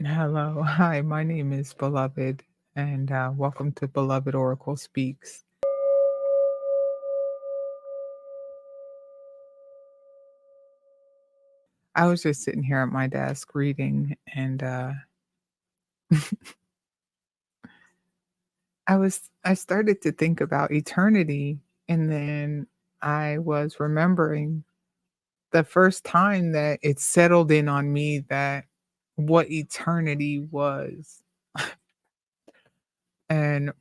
Hello. Hi, my name is Beloved, and welcome to Beloved Oracle Speaks. I was just sitting here at my desk reading, and I started to think about eternity, and then I was remembering the first time that it settled in on me that what eternity was. And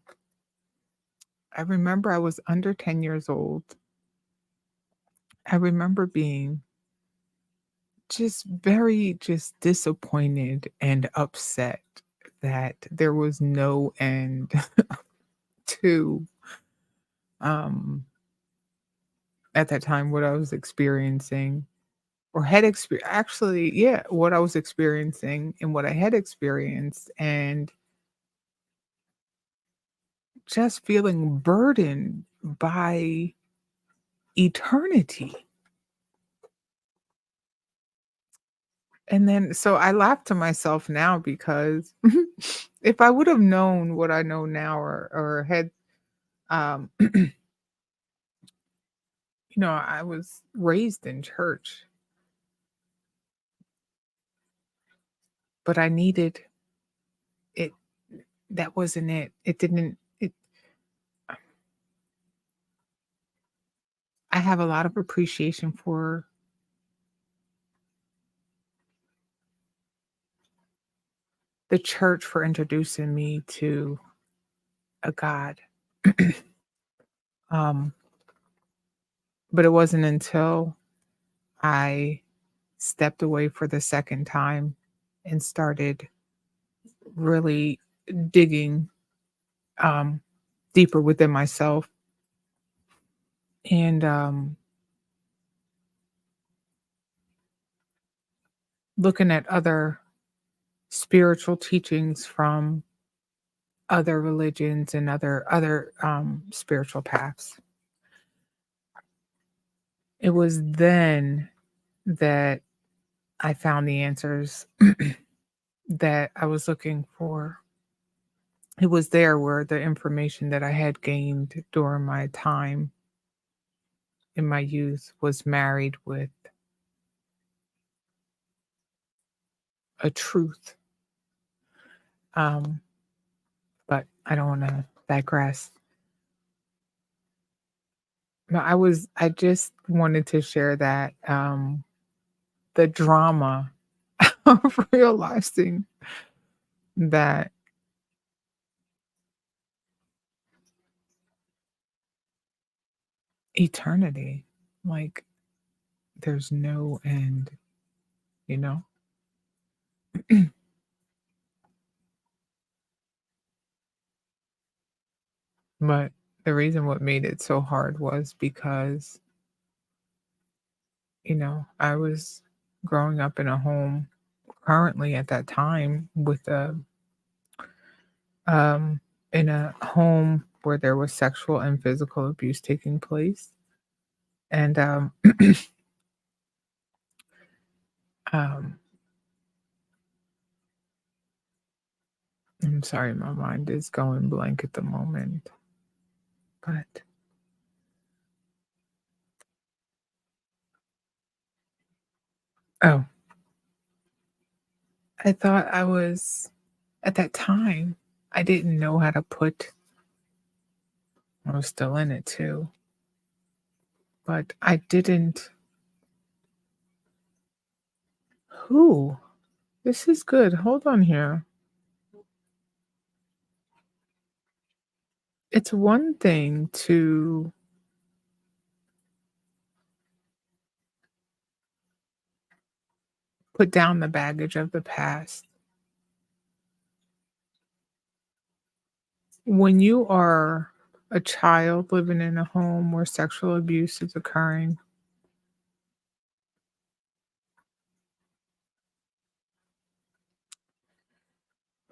I remember I was under 10 years old. I remember being just very just disappointed and upset that there was no end to, um, at that time, what I was experiencing or had actually, yeah, what I was experiencing and what I had experienced, and just feeling burdened by eternity. And then so I laugh to myself now because if I would have known what I know now or had I was raised in church, but I needed it. That wasn't it. It didn't, it, I have a lot of appreciation for the church for introducing me to a God. um, but it wasn't until I stepped away for the second time and started really digging um, deeper within myself and looking at other spiritual teachings from other religions and other spiritual paths. It was then that I found the answers that I was looking for. It was there where the information that I had gained during my time in my youth was married with a truth. Um, but I don't want to digress. But I just wanted to share that the drama of realizing that eternity, like, there's no end, you know? But the reason what made it so hard was because, I was growing up in a home currently at that time with um in a home where there was sexual and physical abuse taking place. And um I'm sorry, my mind is going blank at the moment. But oh, I thought I was at that time, I didn't know how to put I was still in it too, but I didn't who? This is good. Hold on here. It's one thing to put down the baggage of the past. When you are a child living in a home where sexual abuse is occurring,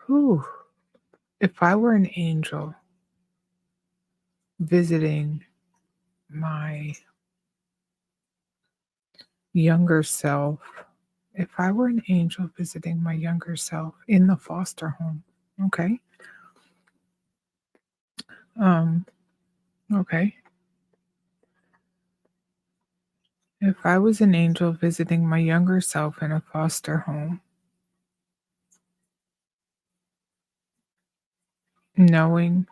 whew, if I were an angel visiting my younger self, If I were an angel visiting my younger self in the foster home, okay, um, okay. If I was an angel visiting my younger self in a foster home, knowing,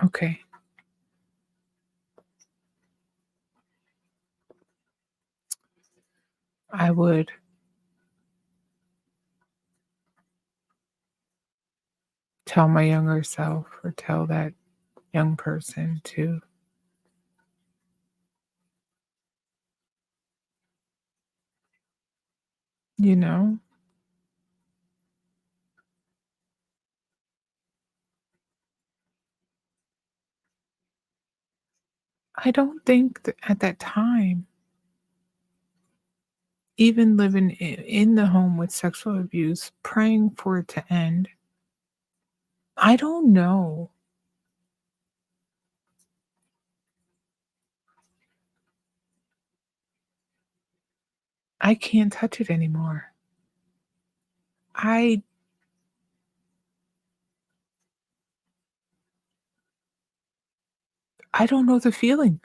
okay, I would tell my younger self or tell that young person to, you know, I don't think that at that time, even living in the home with sexual abuse, praying for it to end, I don't know. I can't touch it anymore. I I don't know the feeling.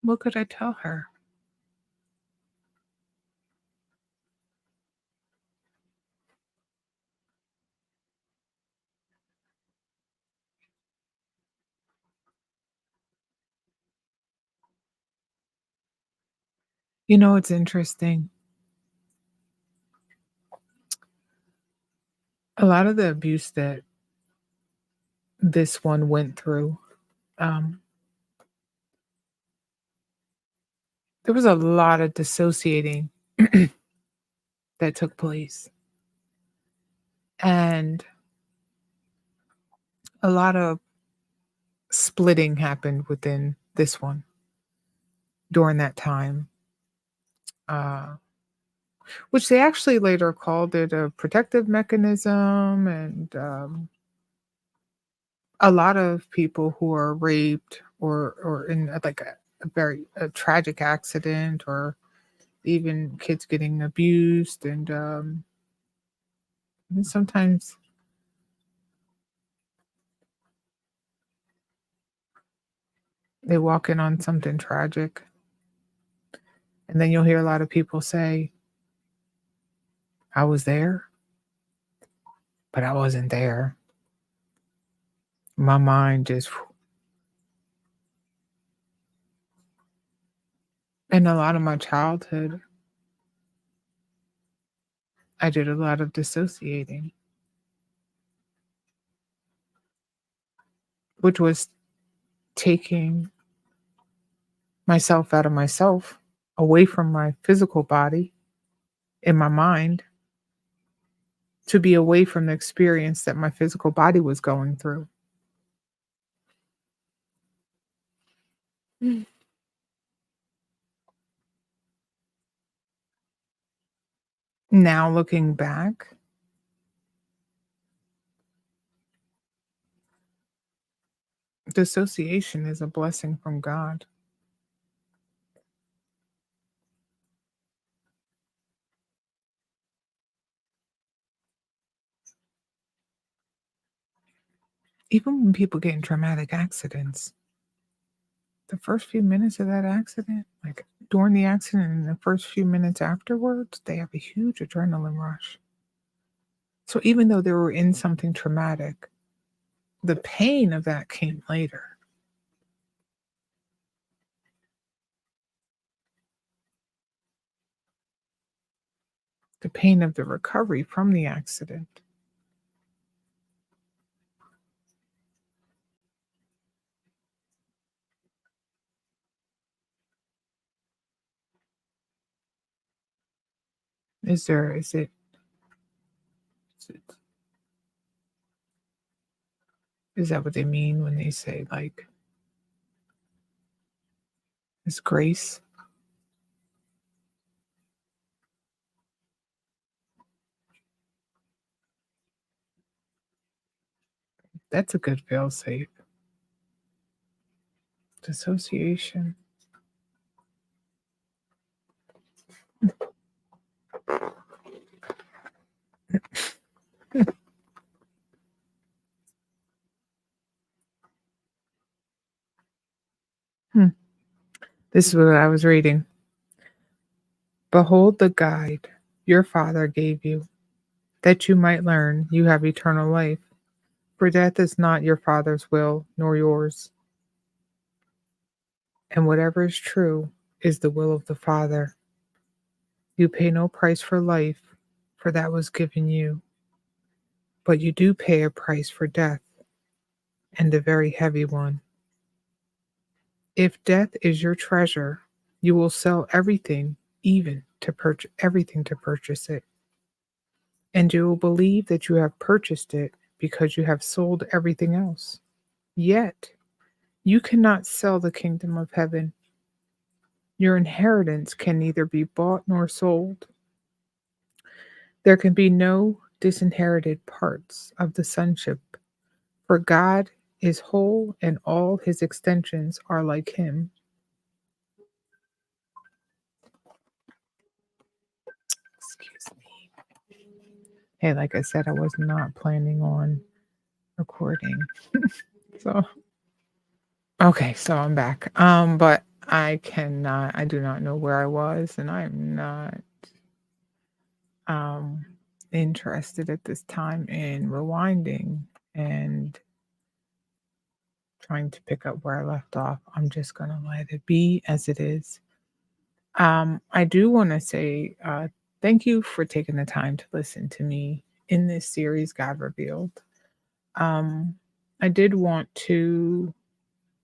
What could I tell her? You know, it's interesting. A lot of the abuse that this one went through, um, there was a lot of dissociating that took place, and a lot of splitting happened within this one during that time, uh, which they actually later called it a protective mechanism. And a lot of people who are raped or in like a very a tragic accident, or even kids getting abused, and sometimes they walk in on something tragic, and then you'll hear a lot of people say, "I was there, but I wasn't there. My mind just." And a lot of my childhood, I did a lot of dissociating, which was taking myself out of myself, away from my physical body in my mind, to be away from the experience that my physical body was going through. Mm. Now looking back, dissociation is a blessing from God. Even when people get in traumatic accidents, the first few minutes of that accident, like during the accident and the first few minutes afterwards, they have a huge adrenaline rush. So even though they were in something traumatic, the pain of that came later. The pain of the recovery from the accident. Is it Is that what they mean when they say, like, it's grace? That's a good fail-safe. Dissociation. Hmm. This is what I was reading. Behold the guide your father gave you, that you might learn you have eternal life. For death is not your father's will, nor yours. And whatever is true is the will of the Father. You pay no price for life, for that was given you. But you do pay a price for death, and a very heavy one. If death is your treasure, you will sell everything, even to purchase it. And you will believe that you have purchased it because you have sold everything else. Yet, you cannot sell the kingdom of heaven. Your inheritance can neither be bought nor sold. There can be no disinherited parts of the sonship, for God is whole and all his extensions are like him. Excuse me. Hey, like I said, I was not planning on recording. So, okay, so I'm back. But I do not know where I was, and I'm not um interested at this time in rewinding and trying to pick up where I left off. I'm just gonna let it be as it is. I do want to say thank you for taking the time to listen to me in this series, God Revealed. Um, I did want to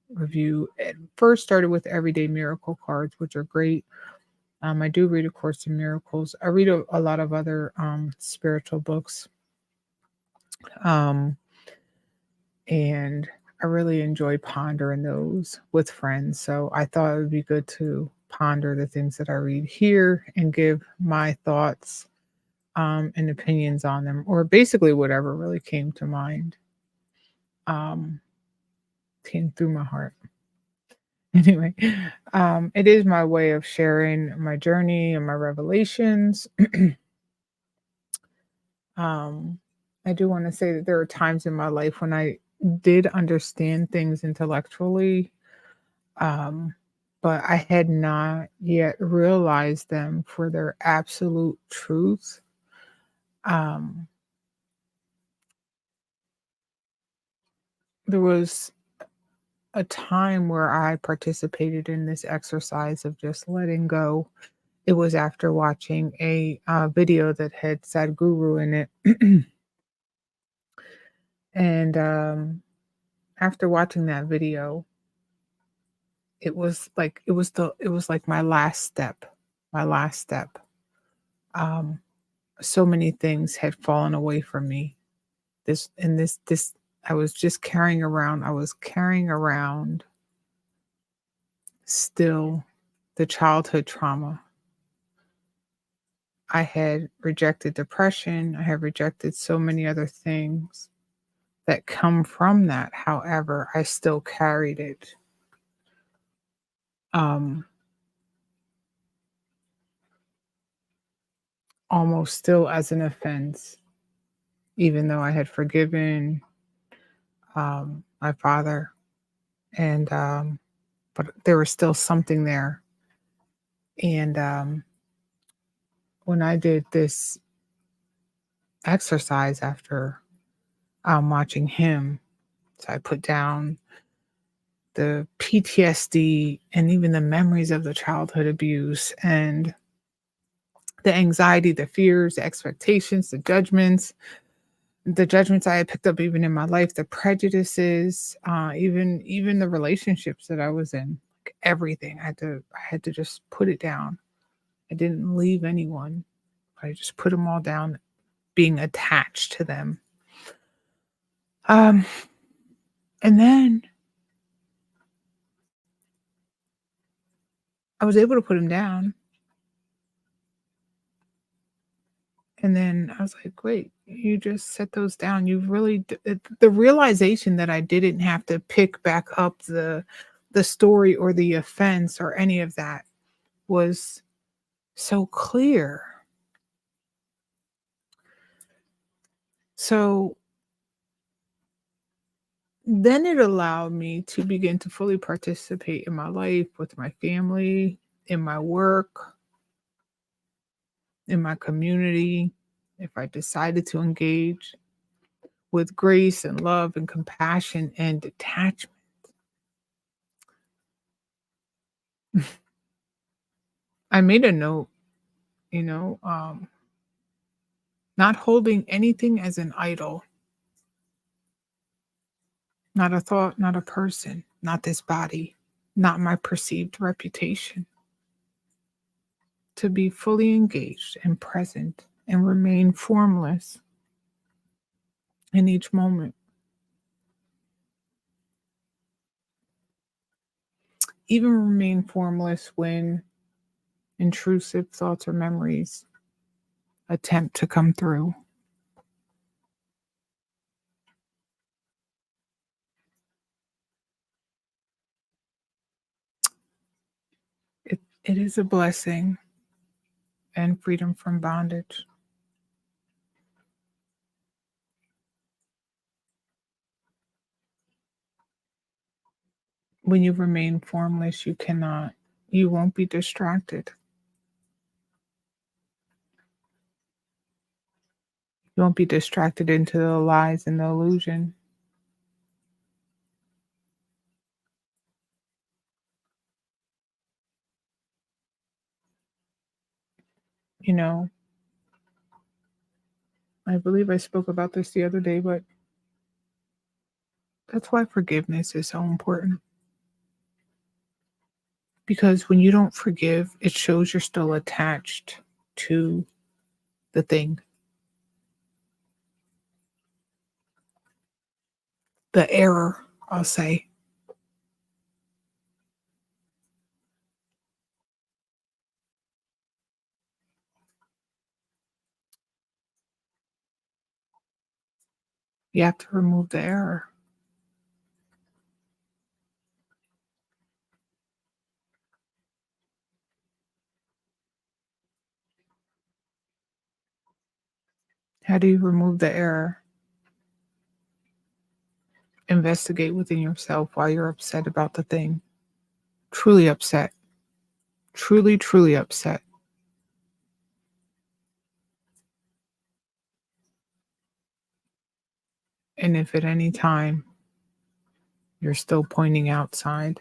review. It first started with Everyday Miracle cards, which are great. I do read A Course in Miracles. I read a lot of other spiritual books, um, and I really enjoy pondering those with friends. So I thought it would be good to ponder the things that I read here and give my thoughts and opinions on them, or basically whatever really came to mind, um, came through my heart. Anyway, it is my way of sharing my journey and my revelations. um, I do want to say that there are times in my life when I did understand things intellectually, um, but I had not yet realized them for their absolute truth. Um, there was a time where I participated in this exercise of just letting go. It was after watching a video that had Sadhguru in it. And after watching that video, it was like my last step, my last step. Um, so many things had fallen away from me. This I was just carrying around. I was carrying around still the childhood trauma. I had rejected depression. I had rejected so many other things that come from that. However, I still carried it, um, almost still as an offense, even though I had forgiven my father. And, but there was still something there. And when I did this exercise after watching him, so I put down the PTSD and even the memories of the childhood abuse and the anxiety, the fears, the expectations, the judgments I had picked up even in my life, the prejudices, even the relationships that I was in, like everything. I had to just put it down. I didn't leave anyone. I just put them all down being attached to them. Um, and then I was able to put them down. And then I was like, "Wait, you just set those down. You really the realization that I didn't have to pick back up the story or the offense or any of that was so clear. So then it allowed me to begin to fully participate in my life with my family, in my work, in my community. If I decided to engage with grace and love and compassion and detachment. I made a note, you know, not holding anything as an idol, not a thought, not a person, not this body, not my perceived reputation. To be fully engaged and present and remain formless in each moment. Even remain formless when intrusive thoughts or memories attempt to come through. It is a blessing and freedom from bondage. When you remain formless, you won't be distracted. You won't be distracted into the lies and the illusion. You know, I believe I spoke about this the other day, but that's why forgiveness is so important. Because when you don't forgive, it shows you're still attached to the thing, the error, I'll say. You have to remove the error. How do you remove the error? Investigate within yourself why you're upset about the thing. Truly upset. Truly, truly upset. And if at any time you're still pointing outside,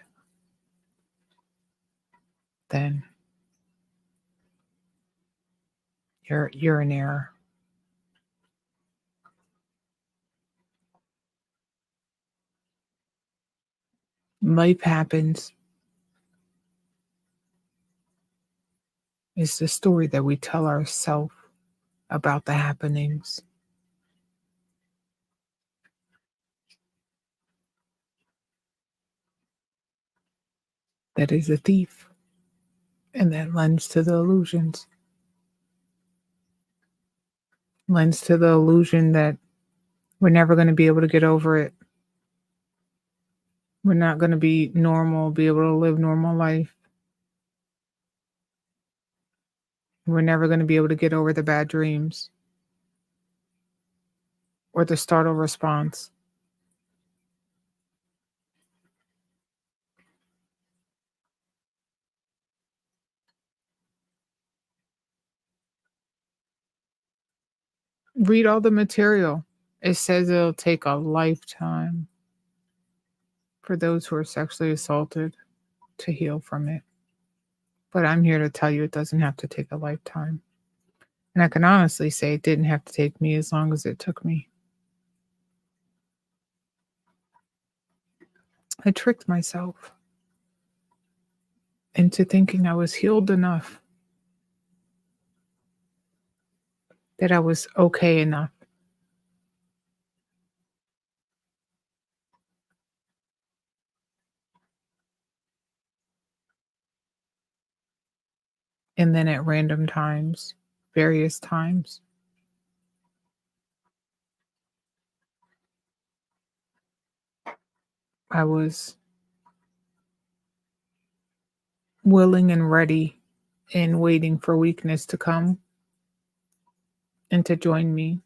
then you're in error. Life happens is the story that we tell ourselves about the happenings. That is a thief. And that lends to the illusions. Lends to the illusion that we're never going to be able to get over it. We're not going to be normal, be able to live normal life. We're never going to be able to get over the bad dreams or the startle response. Read all the material. It says it'll take a lifetime for those who are sexually assaulted to heal from it. But I'm here to tell you it doesn't have to take a lifetime. And I can honestly say it didn't have to take me as long as it took me. I tricked myself into thinking I was healed enough that I was okay enough. And then at random times, various times, I was willing and ready and waiting for weakness to come and to join me,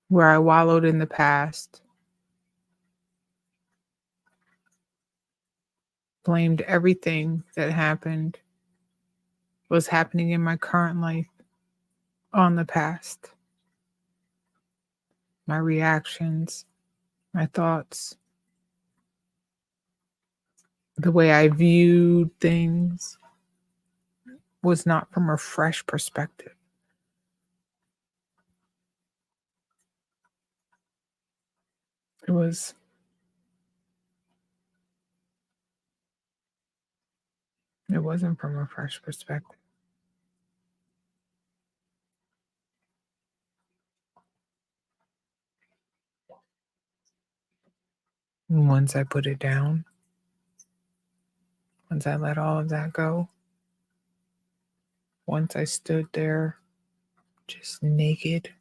where I wallowed in the past, blamed everything that happened, was happening in my current life on the past, my reactions, my thoughts, the way I viewed things was not from a fresh perspective. It was it wasn't from a fresh perspective. And once I put it down, once I let all of that go, once I stood there just naked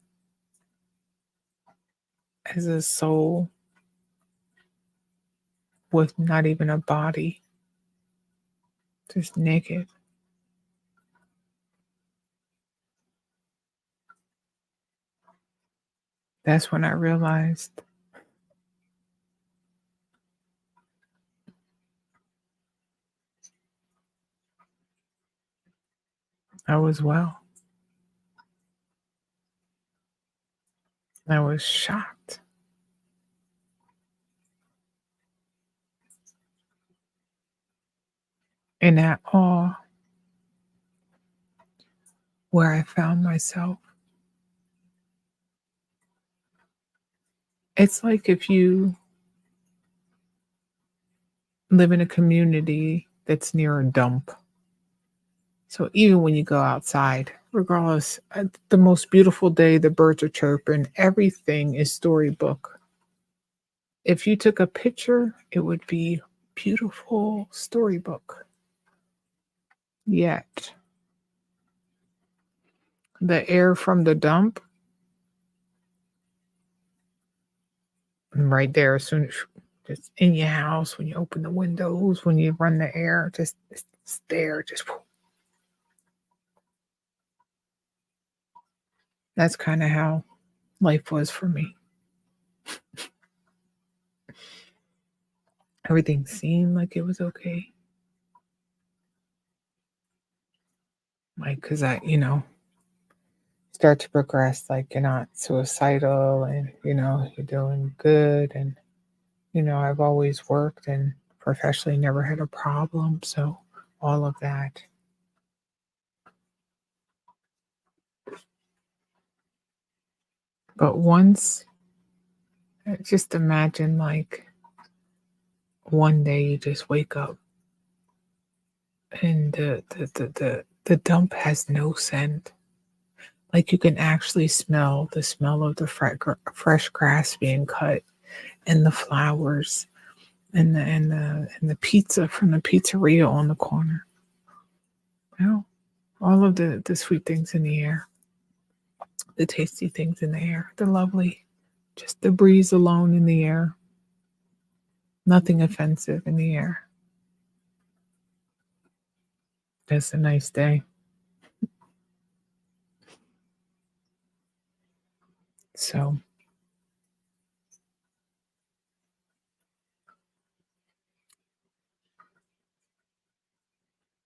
as a soul with not even a body, just naked, that's when I realized I was well. I was shocked and at awe where I found myself. It's like if you live in a community that's near a dump. So even when you go outside, regardless, the most beautiful day, the birds are chirping, everything is storybook. If you took a picture, it would be beautiful storybook. Yet the air from the dump, right there, as soon as just in your house, when you open the windows, when you run the air, just it's there, just that's kind of how life was for me. Everything seemed like it was okay. Like, cause start to progress, like you're not suicidal and, you're doing good. And, I've always worked and professionally never had a problem. So all of that. But once, just imagine like one day you just wake up and the dump has no scent. Like you can actually smell the smell of the fresh grass being cut and the flowers and the pizza from the pizzeria on the corner. You know, all of the sweet things in the air, the tasty things in the air, the lovely, just the breeze alone in the air, nothing offensive in the air. That's a nice day. So,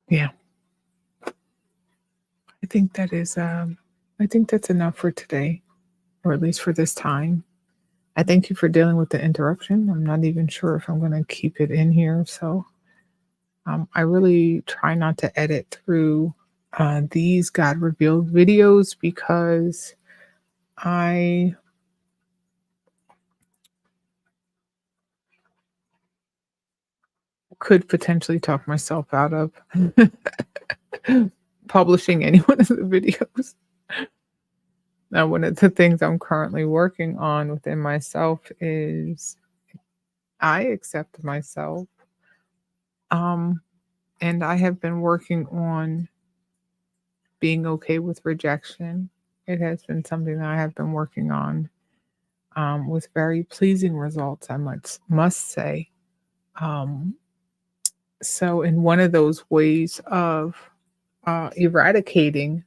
yeah, I think that is, I think that's enough for today, or at least for this time. I thank you for dealing with the interruption. I'm not even sure if I'm going to keep it in here. So, I really try not to edit through these God revealed videos because I could potentially talk myself out of publishing any one of the videos. Now, one of the things I'm currently working on within myself is I accept myself. Um, and I have been working on being okay with rejection. It has been something that I have been working on with very pleasing results, I must say. Um, so, in one of those ways of eradicating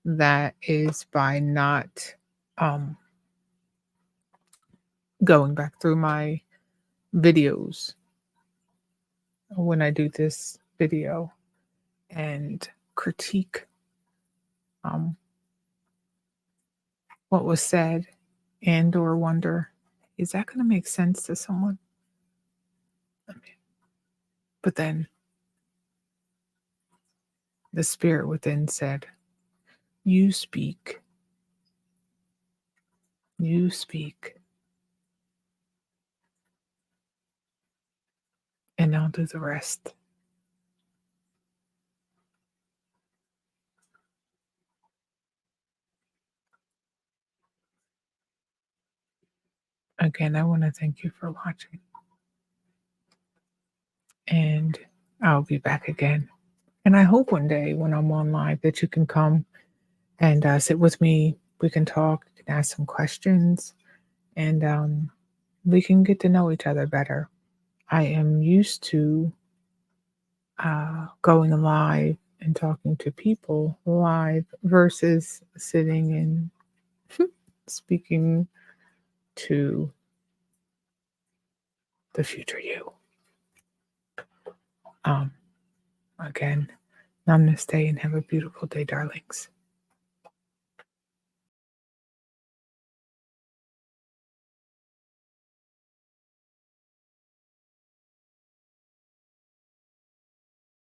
that is by not um, going back through my videos when I do this video and critique um, what was said and or wonder, is that going to make sense to someone? I mean, but then the spirit within said, you speak, you speak, and I'll do the rest. Again, I want to thank you for watching, and I'll be back again. And I hope one day when I'm on live that you can come and sit with me. We can talk, you can ask some questions, and we can get to know each other better. I am used to going live and talking to people live versus sitting and speaking to the future you. Um, Again, namaste and have a beautiful day, darlings.